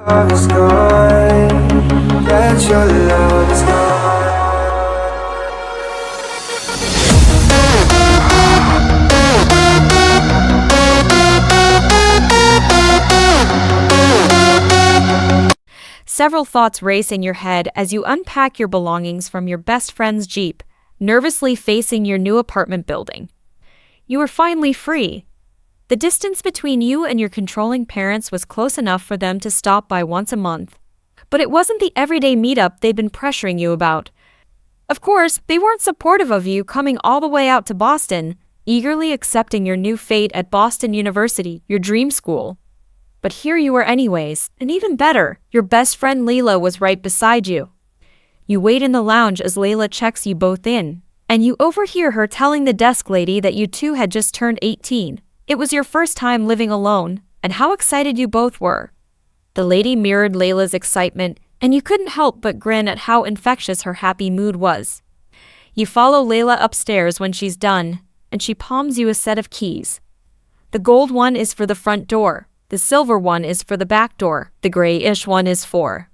Love is gone, that your love is gone. Several thoughts race in your head as you unpack your belongings from your best friend's Jeep, nervously facing your new apartment building. You are finally free. The distance between you and your controlling parents was close enough for them to stop by once a month. But it wasn't the everyday meetup they'd been pressuring you about. Of course, they weren't supportive of you coming all the way out to Boston, eagerly accepting your new fate at Boston University, your dream school. But here you were anyways, and even better, your best friend Layla was right beside you. You wait in the lounge as Layla checks you both in, and you overhear her telling the desk lady that you two had just turned 18. It was your first time living alone, and how excited you both were. The lady mirrored Layla's excitement, and you couldn't help but grin at how infectious her happy mood was. You follow Layla upstairs when she's done, and she palms you a set of keys. The gold one is for the front door. The silver one is for the back door, the grayish one is for.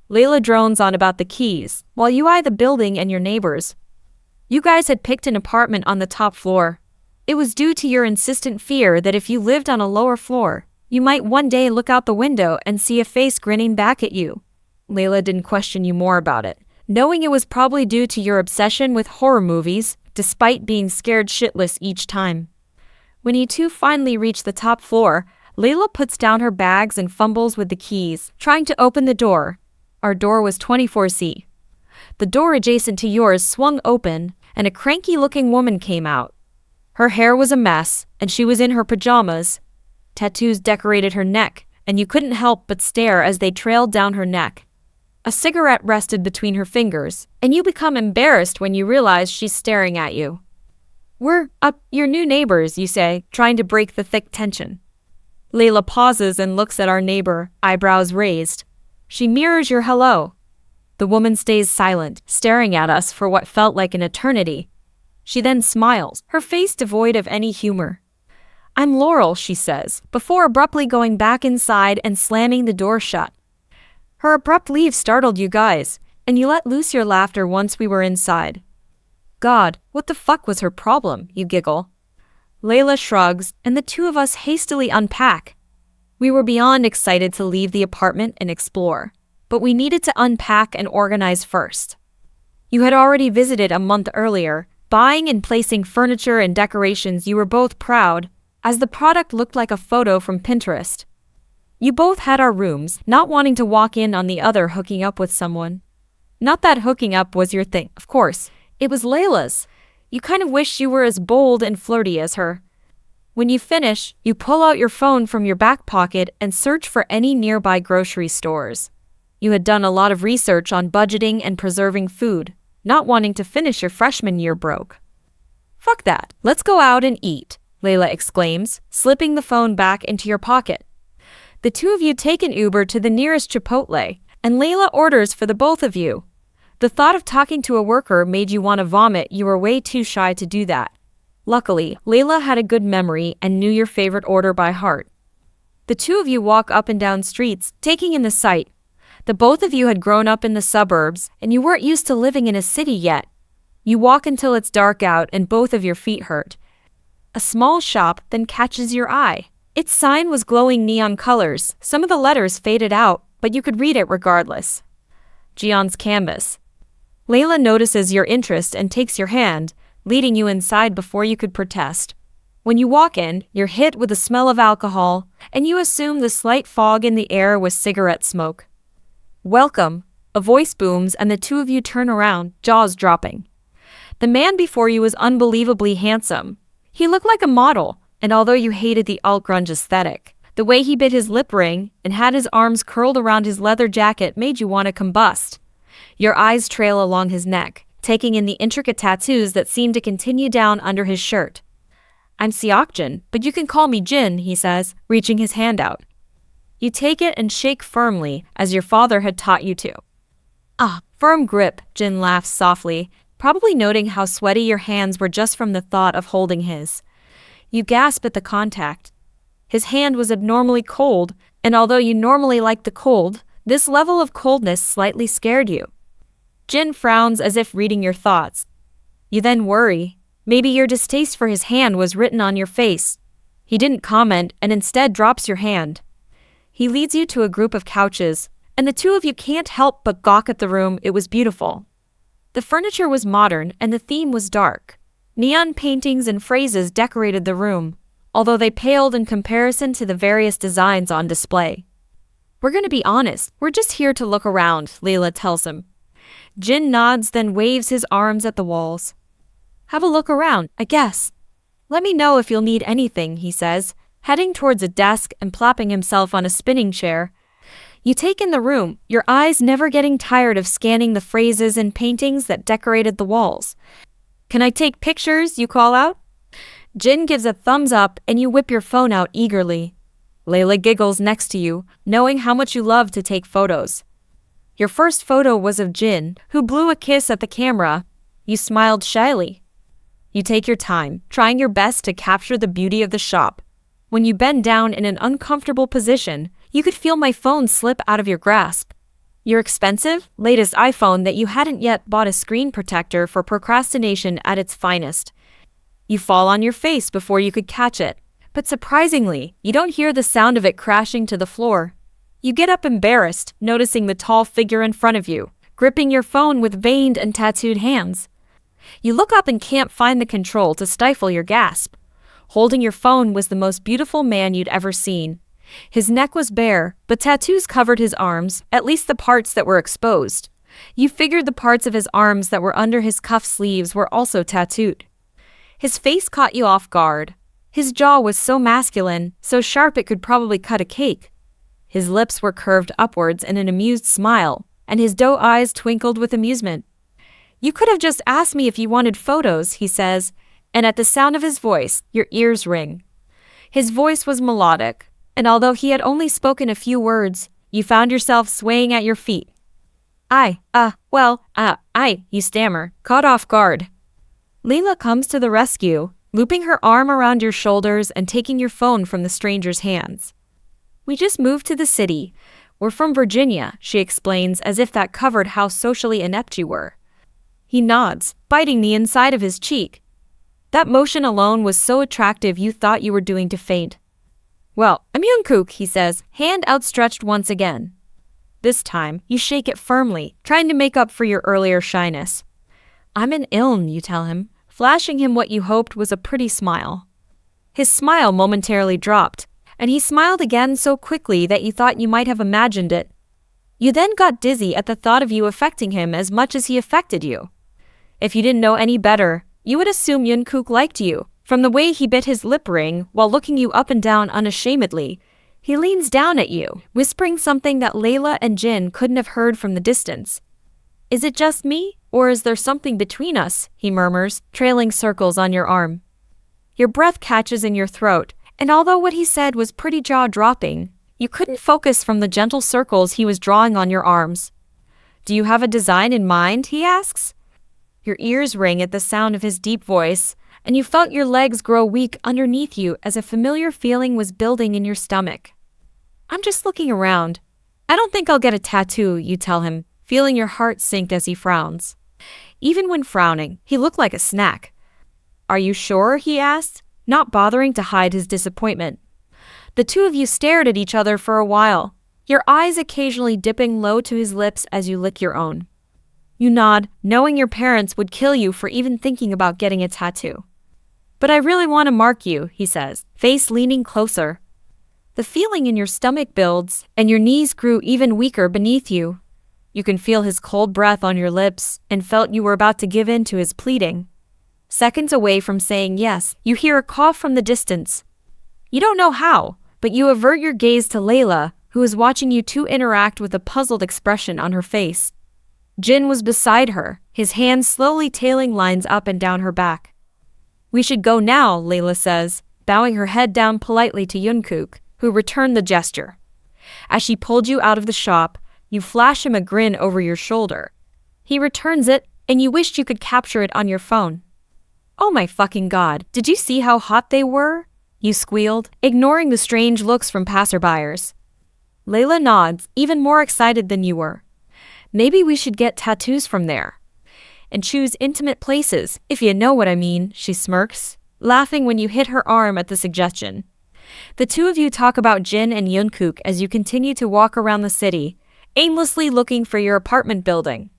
Layla drones on about the keys, while you eye the building and your neighbors. You guys had picked an apartment on the top floor. It was due to your insistent fear that if you lived on a lower floor, you might one day look out the window and see a face grinning back at you. Layla didn't question you more about it, knowing it was probably due to your obsession with horror movies, despite being scared shitless each time. When you two finally reach the top floor, Layla puts down her bags and fumbles with the keys, trying to open the door. Our door was 24C. The door adjacent to yours swung open, and a cranky-looking woman came out. Her hair was a mess, and she was in her pajamas. Tattoos decorated her neck, and you couldn't help but stare as they trailed down her neck. A cigarette rested between her fingers, and you become embarrassed when you realize she's staring at you. "We're your new neighbors," you say, trying to break the thick tension. Layla pauses and looks at our neighbor, eyebrows raised. She mirrors your hello. The woman stays silent, staring at us for what felt like an eternity. She then smiles, her face devoid of any humor. "I'm Laurel," she says, before abruptly going back inside and slamming the door shut. Her abrupt leave startled you guys, and you let loose your laughter once we were inside. "God, what the fuck was her problem?" you giggle. Layla shrugs, and the two of us hastily unpack. We were beyond excited to leave the apartment and explore, but we needed to unpack and organize first. You had already visited a month earlier, buying and placing furniture and decorations. You were both proud, as the product looked like a photo from Pinterest. You both had our rooms, not wanting to walk in on the other hooking up with someone. Not that hooking up was your thing, of course. It was Layla's. You kind of wish you were as bold and flirty as her. When you finish, you pull out your phone from your back pocket and search for any nearby grocery stores. You had done a lot of research on budgeting and preserving food, not wanting to finish your freshman year broke. "Fuck that, let's go out and eat," Layla exclaims, slipping the phone back into your pocket. The two of you take an Uber to the nearest Chipotle, and Layla orders for the both of you. The thought of talking to a worker made you want to vomit. You were way too shy to do that. Luckily, Layla had a good memory and knew your favorite order by heart. The two of you walk up and down streets, taking in the sight. The both of you had grown up in the suburbs, and you weren't used to living in a city yet. You walk until it's dark out and both of your feet hurt. A small shop then catches your eye. Its sign was glowing neon colors. Some of the letters faded out, but you could read it regardless. Gion's Canvas. Layla notices your interest and takes your hand, leading you inside before you could protest. When you walk in, you're hit with the smell of alcohol, and you assume the slight fog in the air was cigarette smoke. "Welcome," a voice booms, and the two of you turn around, jaws dropping. The man before you was unbelievably handsome. He looked like a model, and although you hated the alt-grunge aesthetic, the way he bit his lip ring and had his arms curled around his leather jacket made you want to combust. Your eyes trail along his neck, taking in the intricate tattoos that seem to continue down under his shirt. "I'm Seokjin, but you can call me Jin," he says, reaching his hand out. You take it and shake firmly, as your father had taught you to. "Ah, firm grip," Jin laughs softly, probably noting how sweaty your hands were just from the thought of holding his. You gasp at the contact. His hand was abnormally cold, And although you normally like the cold, this level of coldness slightly scared you. Jin frowns as if reading your thoughts. You then worry. Maybe your distaste for his hand was written on your face. He didn't comment and instead drops your hand. He leads you to a group of couches, and the two of you can't help but gawk at the room. It was beautiful. The furniture was modern and the theme was dark. Neon paintings and phrases decorated the room, although they paled in comparison to the various designs on display. We're gonna be honest, we're just here to look around, Layla tells him. Jin nods, then waves his arms at the walls. Have a look around, I guess. Let me know if you'll need anything, he says, heading towards a desk and plopping himself on a spinning chair. You take in the room, your eyes never getting tired of scanning the phrases and paintings that decorated the walls. Can I take pictures, you call out? Jin gives a thumbs up and you whip your phone out eagerly. Layla giggles next to you, knowing how much you love to take photos. Your first photo was of Jin, who blew a kiss at the camera. You smiled shyly. You take your time, trying your best to capture the beauty of the shop. When you bend down in an uncomfortable position, you could feel my phone slip out of your grasp. Your expensive, latest iPhone that you hadn't yet bought a screen protector for procrastination at its finest. You fall on your face before you could catch it, but surprisingly, you don't hear the sound of it crashing to the floor. You get up embarrassed, noticing the tall figure in front of you, gripping your phone with veined and tattooed hands. You look up and can't find the control to stifle your gasp. Holding your phone was the most beautiful man you'd ever seen. His neck was bare, but tattoos covered his arms, at least the parts that were exposed. You figured the parts of his arms that were under his cuff sleeves were also tattooed. His face caught you off guard. His jaw was so masculine, so sharp it could probably cut a cake. His lips were curved upwards in an amused smile, and his doe eyes twinkled with amusement. You could have just asked me if you wanted photos, he says, and at the sound of his voice, your ears ring. His voice was melodic, and although he had only spoken a few words, you found yourself swaying at your feet. You stammer, caught off guard. Leela comes to the rescue, looping her arm around your shoulders and taking your phone from the stranger's hands. We just moved to the city. We're from Virginia, she explains as if that covered how socially inept you were. He nods, biting the inside of his cheek. That motion alone was so attractive you thought you were doing to faint. Well, I'm Jungkook, he says, hand outstretched once again. This time, you shake it firmly, trying to make up for your earlier shyness. I'm an Ilm, you tell him, flashing him what you hoped was a pretty smile. His smile momentarily dropped, and he smiled again so quickly that you thought you might have imagined it. You then got dizzy at the thought of you affecting him as much as he affected you. If you didn't know any better, you would assume Jungkook liked you, from the way he bit his lip ring while looking you up and down unashamedly. He leans down at you, whispering something that Layla and Jin couldn't have heard from the distance. Is it just me, or is there something between us? He murmurs, trailing circles on your arm. Your breath catches in your throat, and although what he said was pretty jaw-dropping, you couldn't focus from the gentle circles he was drawing on your arms. Do you have a design in mind? He asks. Your ears ring at the sound of his deep voice, and you felt your legs grow weak underneath you as a familiar feeling was building in your stomach. I'm just looking around. I don't think I'll get a tattoo, you tell him, feeling your heart sink as he frowns. Even when frowning, he looked like a snack. Are you sure? He asked, not bothering to hide his disappointment. The two of you stared at each other for a while, your eyes occasionally dipping low to his lips as you lick your own. You nod, knowing your parents would kill you for even thinking about getting a tattoo. But I really want to mark you, he says, face leaning closer. The feeling in your stomach builds, and your knees grew even weaker beneath you. You can feel his cold breath on your lips, and felt you were about to give in to his pleading. Seconds away from saying yes, you hear a cough from the distance. You don't know how, but you avert your gaze to Layla, who is watching you two interact with a puzzled expression on her face. Jin was beside her, his hands slowly tailing lines up and down her back. We should go now, Layla says, bowing her head down politely to Jungkook, who returned the gesture. As she pulled you out of the shop, you flash him a grin over your shoulder. He returns it, and you wished you could capture it on your phone. Oh my fucking god, did you see how hot they were? You squealed, ignoring the strange looks from passerbyers. Layla nods, even more excited than you were. Maybe we should get tattoos from there. And choose intimate places, if you know what I mean, she smirks, laughing when you hit her arm at the suggestion. The two of you talk about Jin and Jungkook as you continue to walk around the city, aimlessly looking for your apartment building.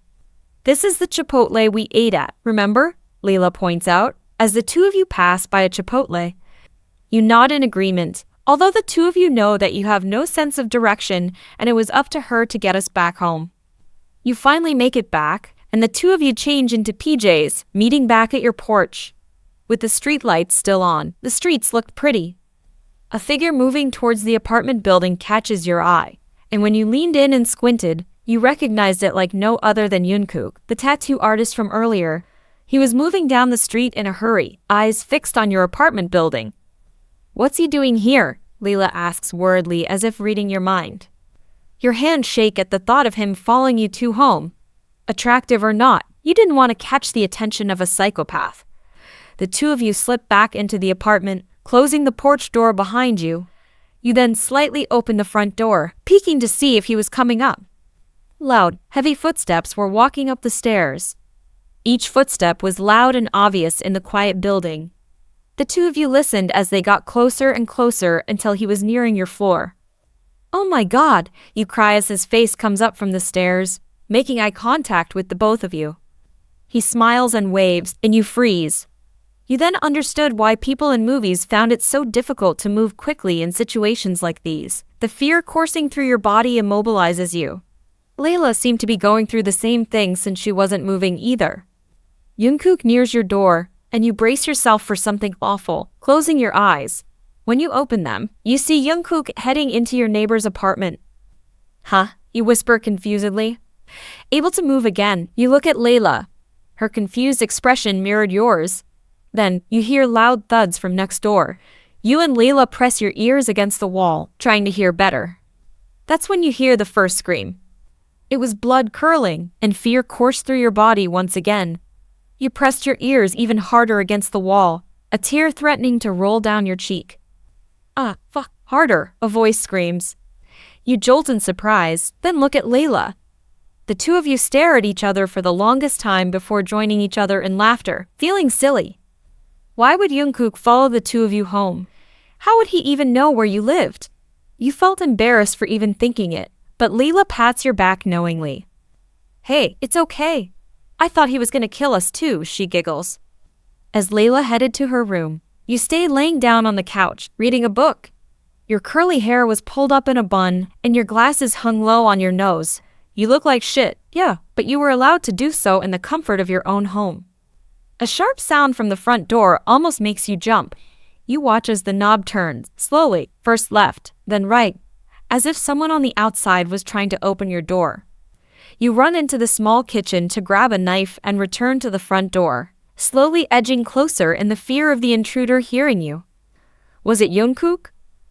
This is the Chipotle we ate at, remember? Layla points out, as the two of you pass by a Chipotle. You nod in agreement, although the two of you know that you have no sense of direction and it was up to her to get us back home. You finally make it back, and the two of you change into PJs, meeting back at your porch. With the street lights still on, the streets looked pretty. A figure moving towards the apartment building catches your eye, and when you leaned in and squinted, you recognized it like no other than Jungkook, the tattoo artist from earlier. He was moving down the street in a hurry, eyes fixed on your apartment building. What's he doing here? Layla asks worriedly as if reading your mind. Your hands shake at the thought of him following you to home. Attractive or not, you didn't want to catch the attention of a psychopath. The two of you slip back into the apartment, closing the porch door behind you. You then slightly open the front door, peeking to see if he was coming up. Loud, heavy footsteps were walking up the stairs. Each footstep was loud and obvious in the quiet building. The two of you listened as they got closer and closer until he was nearing your floor. Oh my God, you cry as his face comes up from the stairs, making eye contact with the both of you. He smiles and waves, and you freeze. You then understood why people in movies found it so difficult to move quickly in situations like these. The fear coursing through your body immobilizes you. Layla seemed to be going through the same thing since she wasn't moving either. Jungkook nears your door, and you brace yourself for something awful, closing your eyes. When you open them, you see Jungkook heading into your neighbor's apartment. Huh? You whisper confusedly. Able to move again, you look at Layla. Her confused expression mirrored yours. Then, you hear loud thuds from next door. You and Layla press your ears against the wall, trying to hear better. That's when you hear the first scream. It was blood curdling, and fear coursed through your body once again. You pressed your ears even harder against the wall, a tear threatening to roll down your cheek. Ah, fuck, harder, a voice screams. You jolt in surprise, then look at Layla. The two of you stare at each other for the longest time before joining each other in laughter, feeling silly. Why would Jungkook follow the two of you home? How would he even know where you lived? You felt embarrassed for even thinking it, but Layla pats your back knowingly. Hey, it's okay. I thought he was gonna kill us too, she giggles. As Layla headed to her room, you stayed laying down on the couch, reading a book. Your curly hair was pulled up in a bun, and your glasses hung low on your nose. You look like shit, yeah, but you were allowed to do so in the comfort of your own home. A sharp sound from the front door almost makes you jump. You watch as the knob turns, slowly, first left, then right, as if someone on the outside was trying to open your door. You run into the small kitchen to grab a knife and return to the front door, slowly edging closer in the fear of the intruder hearing you. Was it Jungkook?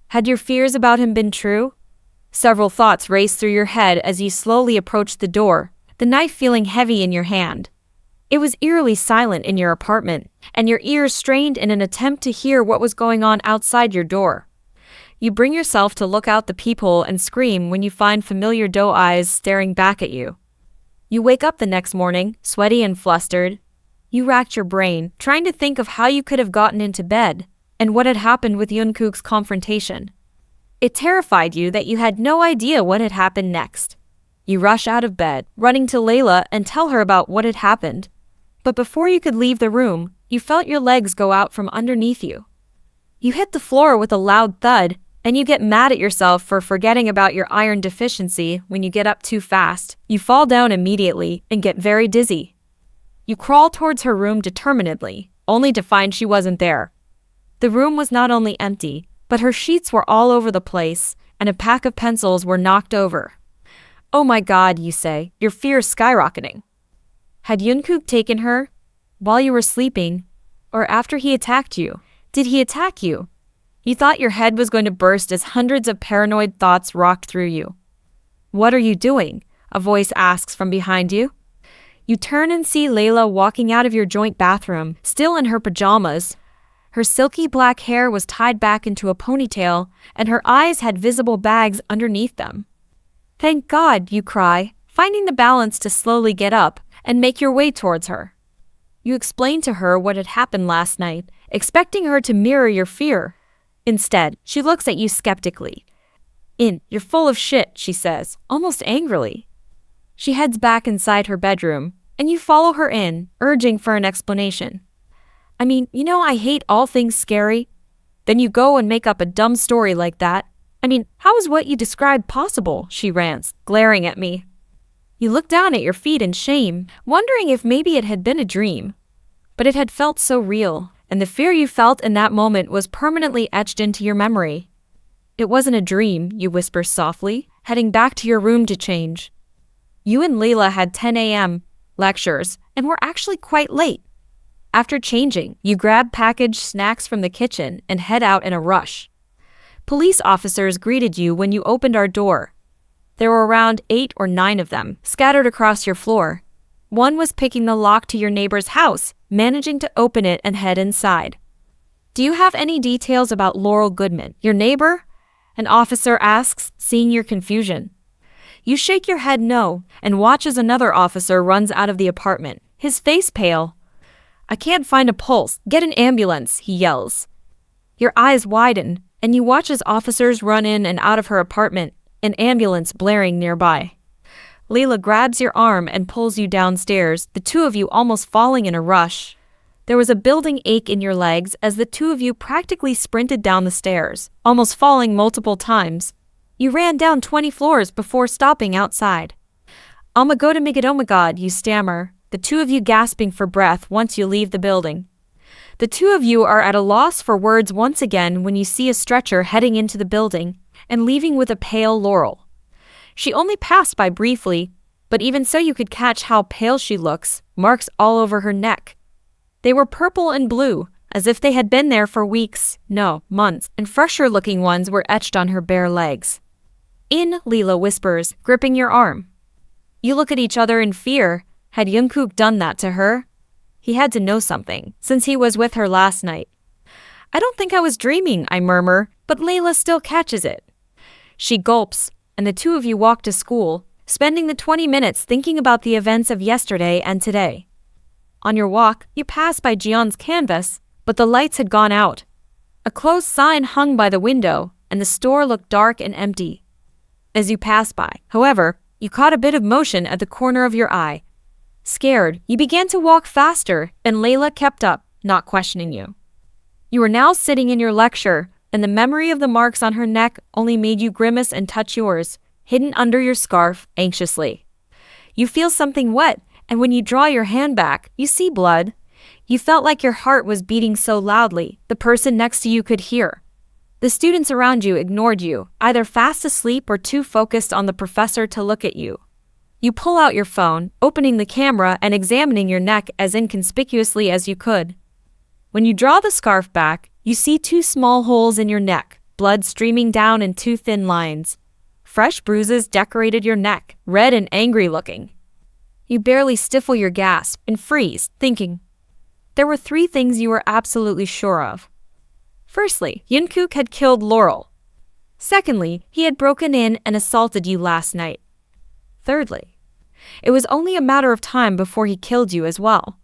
Had your fears about him been true? Several thoughts raced through your head as you slowly approached the door, the knife feeling heavy in your hand. It was eerily silent in your apartment, and your ears strained in an attempt to hear what was going on outside your door. You bring yourself to look out the peephole and scream when you find familiar doe eyes staring back at you. You wake up the next morning, sweaty and flustered. You racked your brain, trying to think of how you could have gotten into bed, and what had happened with Jungkook's confrontation. It terrified you that you had no idea what had happened next. You rush out of bed, running to Layla and tell her about what had happened. But before you could leave the room, you felt your legs go out from underneath you. You hit the floor with a loud thud, and you get mad at yourself for forgetting about your iron deficiency when you get up too fast. You fall down immediately and get very dizzy. You crawl towards her room determinedly, only to find she wasn't there. The room was not only empty, but her sheets were all over the place, and a pack of pencils were knocked over. Oh my God, you say, your fear skyrocketing. Had Jungkook taken her? While you were sleeping? Or after he attacked you? Did he attack you? You thought your head was going to burst as hundreds of paranoid thoughts rocked through you. What are you doing? A voice asks from behind you. You turn and see Layla walking out of your joint bathroom, still in her pajamas. Her silky black hair was tied back into a ponytail, and her eyes had visible bags underneath them. "Thank God," you cry, finding the balance to slowly get up and make your way towards her. You explain to her what had happened last night, expecting her to mirror your fear. Instead, she looks at you skeptically. "You're full of shit," she says, almost angrily. She heads back inside her bedroom, and you follow her in, urging for an explanation. "I mean, I hate all things scary." Then you go and make up a dumb story like that. "I mean, how is what you described possible?" she rants, glaring at me. You look down at your feet in shame, wondering if maybe it had been a dream. But it had felt so real, and the fear you felt in that moment was permanently etched into your memory. "It wasn't a dream," you whisper softly, heading back to your room to change. You and Leila had 10 a.m. lectures and were actually quite late. After changing, you grab packaged snacks from the kitchen and head out in a rush. Police officers greeted you when you opened our door. There were around 8 or 9 of them, scattered across your floor. One was picking the lock to your neighbor's house, managing to open it and head inside. "Do you have any details about Laurel Goodman, your neighbor?" an officer asks, seeing your confusion. You shake your head no, and watch as another officer runs out of the apartment, his face pale. "I can't find a pulse. Get an ambulance," he yells. Your eyes widen, and you watch as officers run in and out of her apartment, an ambulance blaring nearby. Leila grabs your arm and pulls you downstairs, the two of you almost falling in a rush. There was a building ache in your legs as the two of you practically sprinted down the stairs, almost falling multiple times. You ran down 20 floors before stopping outside. "Oh my God," you stammer, the two of you gasping for breath once you leave the building. The two of you are at a loss for words once again when you see a stretcher heading into the building and leaving with a pale Laurel. She only passed by briefly, but even so you could catch how pale she looks, marks all over her neck. They were purple and blue, as if they had been there for weeks, no, months, and fresher-looking ones were etched on her bare legs. Leila whispers, gripping your arm. You look at each other in fear. Had Jungkook done that to her? He had to know something, since he was with her last night. "I don't think I was dreaming," I murmur, but Leila still catches it. She gulps, and the two of you walk to school, spending the 20 minutes thinking about the events of yesterday and today. On your walk, you pass by Jeon's canvas, but the lights had gone out. A closed sign hung by the window, and the store looked dark and empty. As you pass by, however, you caught a bit of motion at the corner of your eye. Scared, you began to walk faster, and Leila kept up, not questioning you. You were now sitting in your lecture, and the memory of the marks on her neck only made you grimace and touch yours, hidden under your scarf, anxiously. You feel something wet, and when you draw your hand back, you see blood. You felt like your heart was beating so loudly, the person next to you could hear. The students around you ignored you, either fast asleep or too focused on the professor to look at you. You pull out your phone, opening the camera and examining your neck as inconspicuously as you could. When you draw the scarf back, you see 2 small holes in your neck, blood streaming down in 2 thin lines. Fresh bruises decorated your neck, red and angry looking. You barely stifle your gasp and freeze, thinking. There were 3 things you were absolutely sure of. Firstly, Jungkook had killed Laurel. Secondly, he had broken in and assaulted you last night. Thirdly, it was only a matter of time before he killed you as well.